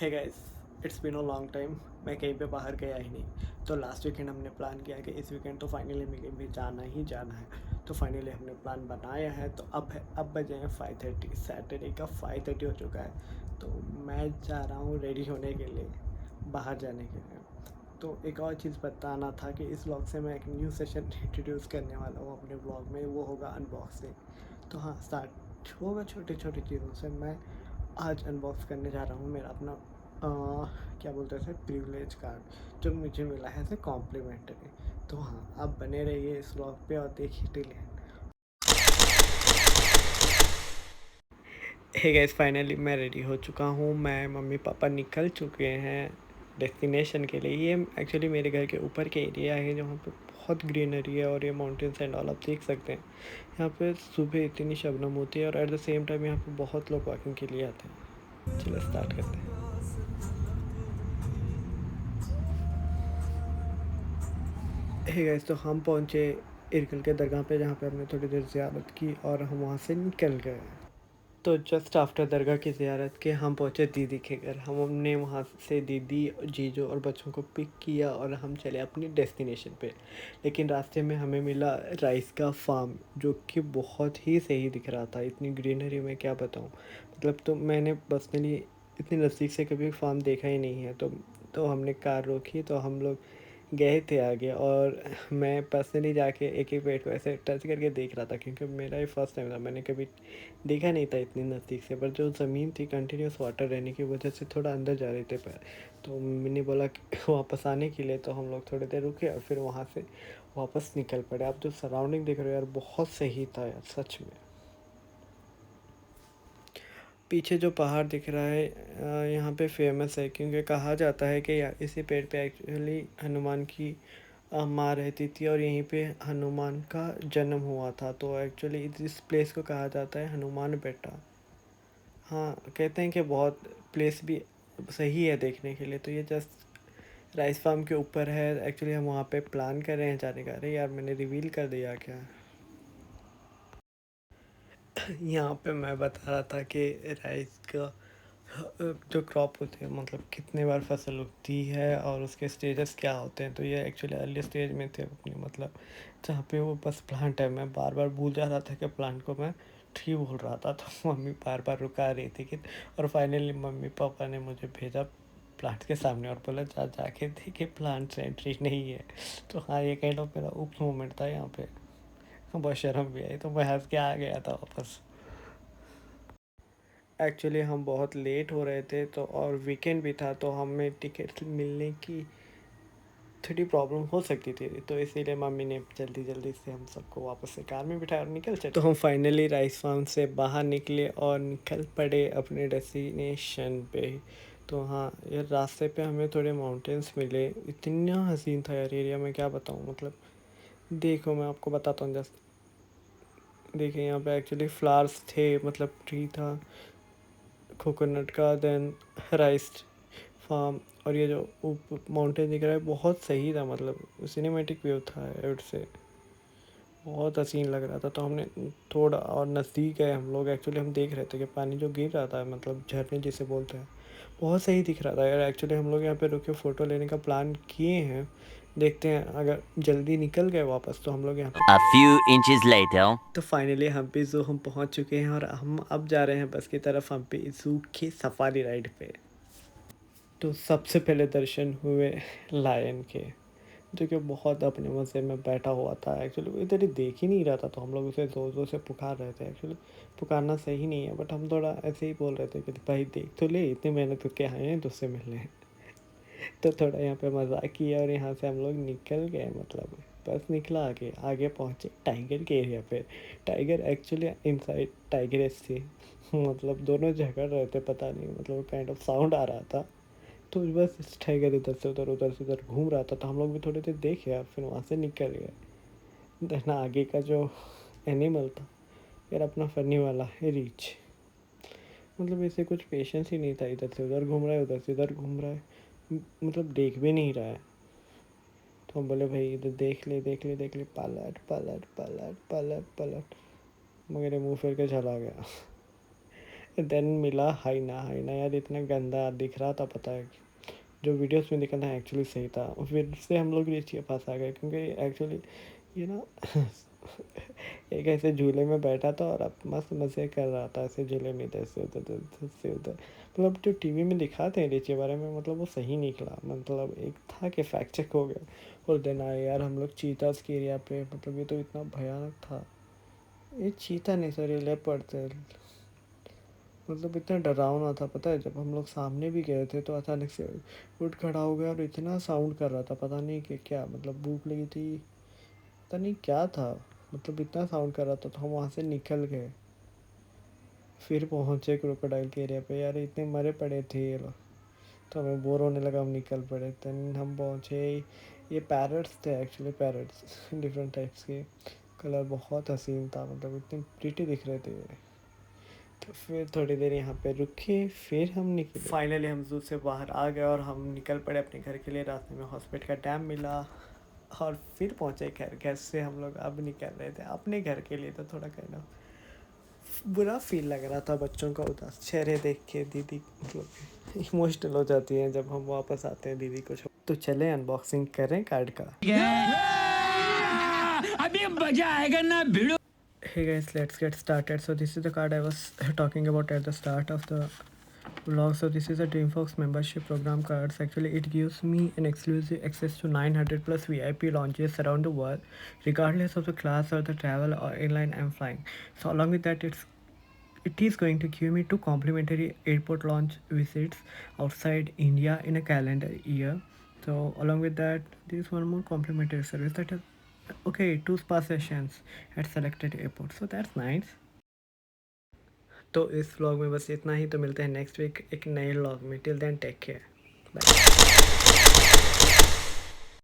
Hey guys, it's been a long time. मैं कहीं पे बाहर गया ही नहीं। तो लास्ट वीकेंड हमने प्लान किया कि इस वीकेंड तो फाइनली हमें कहीं पे जाना ही जाना है। तो फाइनली हमने प्लान बनाया है। तो अब बजे हैं 5:30। सैटरडे का 5:30 हो चुका है। तो मैं जा रहा हूँ रेडी होने के लिए, बाहर जाने के लिए। तो एक और चीज़ बताना था कि इस व्लॉग से मैं एक न्यू सेशन इंट्रोड्यूस करने वाला हूँ अपने व्लॉग में। वो होगा अनबॉक्सिंग। तो हाँ, स्टार्ट होगा छोटी छोटी चीज़ों से। मैं आज अनबॉक्स करने जा रहा हूँ मेरा अपना क्या बोलते थे, प्रिविलेज कार्ड, जो मुझे मिला है ऐसे कॉम्प्लीमेंट्री। तो हाँ, आप बने रहिए इस व्लॉग पे और देखिए till end. Hey guys, finally मैं रेडी हो चुका हूँ। मैं मम्मी पापा निकल चुके हैं डेस्टिनेशन के लिए। ये एक्चुअली मेरे घर के ऊपर के एरिया है जहाँ पे बहुत ग्रीनरी है और ये माउंटेन्स एंड ऑल आप देख सकते हैं। यहाँ पे सुबह इतनी शबनम होती है और एट द सेम टाइम यहाँ पे बहुत लोग वॉकिंग के लिए आते हैं। चलो स्टार्ट करते हैं। हे गाइस, तो हम पहुँचे इरकल के दरगाह पे, जहाँ पे हमने थोड़ी देर ज़ियारत की और हम वहाँ से निकल गए। तो जस्ट आफ्टर दरगाह की ज़ियारत के हम पहुँचे दीदी के घर। हमने वहाँ से दीदी, जीजू और बच्चों को पिक किया और हम चले अपनी डेस्टिनेशन पे। लेकिन रास्ते में हमें मिला राइस का फार्म, जो कि बहुत ही सही दिख रहा था। इतनी ग्रीनरी में क्या बताऊँ, मतलब तो मैंने पर्सनली इतनी नज़दीक से कभी फार्म देखा ही नहीं है। तो हमने कार रोकी, तो हम लोग गए थे आगे और मैं पर्सनली जाके एक एक पेड़ को ऐसे टच करके देख रहा था, क्योंकि मेरा ही फर्स्ट टाइम था। मैंने कभी देखा नहीं था इतनी नज़दीक से। पर जो ज़मीन थी कंटिन्यूस वाटर रहने की वजह से थोड़ा अंदर जा रहे थे पैर। तो मैंने बोला कि वापस आने के लिए, तो हम लोग थोड़ी देर रुके और फिर वहाँ से वापस निकल पड़े। आप जो सराउंडिंग देख रहे हो यार, बहुत सही था यार, सच में। पीछे जो पहाड़ दिख रहा है यहाँ पे फेमस है, क्योंकि कहा जाता है कि इसी पेड़ पे एक्चुअली हनुमान की माँ रहती थी और यहीं पे हनुमान का जन्म हुआ था। तो एक्चुअली इस प्लेस को कहा जाता है हनुमान बेटा। हाँ, कहते हैं कि बहुत प्लेस भी सही है देखने के लिए। तो ये जस्ट राइस फार्म के ऊपर है। एक्चुअली हम वहाँ पे प्लान कर रहे हैं जाने का। अरे यार, मैंने रिवील कर दिया क्या? यहाँ पे मैं बता रहा था कि राइस का जो क्रॉप होते हैं, मतलब कितने बार फसल उगती है और उसके स्टेजेस क्या होते हैं। तो ये एक्चुअली अर्ली स्टेज में थे अपनी, मतलब जहाँ पे वो बस प्लांट है। मैं बार बार भूल जा रहा था कि प्लांट को मैं ट्री बोल रहा था। तो मम्मी बार बार रुका रही थी कि, और फाइनली मम्मी पापा ने मुझे भेजा प्लांट के सामने और बोला जा जाके देखे प्लांट्स हैं, ट्री नहीं है। तो हाँ, ये काइंड ऑफ मेरा उप मोमेंट था यहाँ पे। बहुत शर्म भी आई, तो मैं हंस के आ गया था वापस। एक्चुअली हम बहुत लेट हो रहे थे, तो और वीकेंड भी था, तो हमें टिकट मिलने की थोड़ी प्रॉब्लम हो सकती थी। तो इसीलिए मम्मी ने जल्दी जल्दी से हम सबको वापस से कार में बिठाया और निकल चले। तो हम फाइनली राइस फार्म से बाहर निकले और निकल पड़े अपने डेस्टिनेशन पे। तो हाँ, ये रास्ते पे हमें थोड़े माउंटेन्स मिले। इतना हसीन था यार एरिया, में क्या बताऊँ। मतलब देखो, मैं आपको बताता हूँ। जस्ट देखिए, यहाँ पे एक्चुअली फ्लावर्स थे, मतलब ट्री था कोकोनट का, देन राइस फार्म। और ये जो माउंटेन दिख रहा है बहुत सही था, मतलब सिनेमेटिक व्यू था एड से। बहुत हसीन लग रहा था। तो हमने थोड़ा और नज़दीक गए हम लोग। एक्चुअली हम देख रहे थे कि पानी जो गिर रहा था, मतलब झरने जिसे बोलते हैं, बहुत सही दिख रहा था यार। एक्चुअली हम लोग यहाँ पे रुके फ़ोटो लेने का प्लान किए हैं। देखते हैं, अगर जल्दी निकल गए वापस तो हम लोग यहाँ पे। A few inches later. तो फाइनली हम्पी ज़ू हम पहुँच चुके हैं और हम अब जा रहे हैं बस की तरफ, हम्पी ज़ू की सफारी राइड पे। तो सबसे पहले दर्शन हुए लायन के, जो कि बहुत अपने मज़े में बैठा हुआ था। एक्चुअली वो इधर ही देख ही नहीं रहा था, तो हम लोग उसे ज़ोर ज़ोर से पुकार रहे थे। एक्चुअली पुकारना सही नहीं है, बट हम थोड़ा ऐसे ही बोल रहे थे कि भाई देख तो ले, इतनी मेहनत करके आए हैं तुझसे मिलने। तो थोड़ा यहाँ पे मज़ाक किया और यहाँ से हम लोग निकल गए। मतलब बस निकला, आगे आगे पहुँचे टाइगर के एरिया पे। टाइगर एक्चुअली इनसाइड टाइगरेस थी। मतलब दोनों झगड़ रहे थे, पता नहीं, मतलब काइंड ऑफ साउंड आ रहा था। तो बस टाइगर इधर से उधर घूम रहा था। तो हम लोग भी थोड़ी देर देखे और फिर वहाँ से निकल गए। देन आगे का जो एनिमल था यार, अपना फनी वाला है रीछ। मतलब इसे कुछ पेशेंस ही नहीं था, इधर से उधर घूम रहा है, उधर से इधर घूम रहा है, मतलब देख भी नहीं रहा है। तो हम बोले भाई इधर देख ले देख ले देख ले, पलट पलट पलट पलट पलट, मगर ये मुँह फेर के चला गया। देन मिला हाइना। हाइना यार इतना गंदा दिख रहा था, पता है जो वीडियोस में दिखा था एक्चुअली सही था। फिर से हम लोग रीच के पास आ गए क्योंकि एक्चुअली ये ना एक ऐसे झूले में बैठा था और अब मस्त मज़े कर रहा था ऐसे झूले में, इधर से उधर उधर से उधर। मतलब जो टीवी में दिखाते हैं रीच के बारे में, मतलब वो सही निकला। मतलब एक था कि फैक्ट चेक हो गया। और देन आए यार हम लोग चीतास के एरिया पे, मतलब ये तो इतना भयानक था। ये चीता नहीं, सॉरी लेपर्ड थे। मतलब इतना डरावना था, पता है जब हम लोग सामने भी गए थे तो अचानक से उठ खड़ा हो गया और इतना साउंड कर रहा था, पता नहीं कि क्या, मतलब भूख लगी थी, पता नहीं क्या था। मतलब इतना साउंड कर रहा था तो हम वहाँ से निकल गए। फिर पहुँचे क्रोकोडाइल के एरिया पे, यार इतने मरे पड़े थे ये लोग, तो हमें बोर होने लगा, हम निकल पड़े। देन हम पहुँचे, ये पैरट्स थे एक्चुअली, पैरट्स डिफरेंट टाइप्स के, कलर बहुत हसीन था, मतलब इतने प्रीटी दिख रहे थे ये। तो फिर थोड़ी देर यहाँ पे रुके, फिर हम निकले। फाइनली हम जू से बाहर आ गए और हम निकल पड़े अपने घर के लिए। रास्ते में हॉस्पिटल का डैम मिला और फिर पहुँचे घर। घर से हम लोग अब निकल रहे थे अपने घर के लिए। तो थोड़ा कहना बुरा फील लग रहा था, बच्चों का उदास चेहरे देख के। दीदी मतलब इमोशनल हो जाती हैं जब हम वापस आते हैं दीदी को छोड़। तो चले अनबॉक्सिंग करें कार्ड का। अभी मजा आएगा ना भिड़ो। Hey guys, let's get started. So this is the card I was talking about at the start of the vlog. So this is a DreamFox membership program cards. Actually, it gives me an exclusive access to 900 plus VIP launches around the world, regardless of the class or the travel or airline I'm flying. So along with that, it is going to give me 2 complimentary airport launch visits outside India in a calendar year. So along with that, there is one more complimentary service that is okay, 2 spa sessions at selected airports. So that's nice. तो इस vlog में बस इतना ही। तो मिलते हैं next week एक नए व्लॉग में। Till then take care, bye.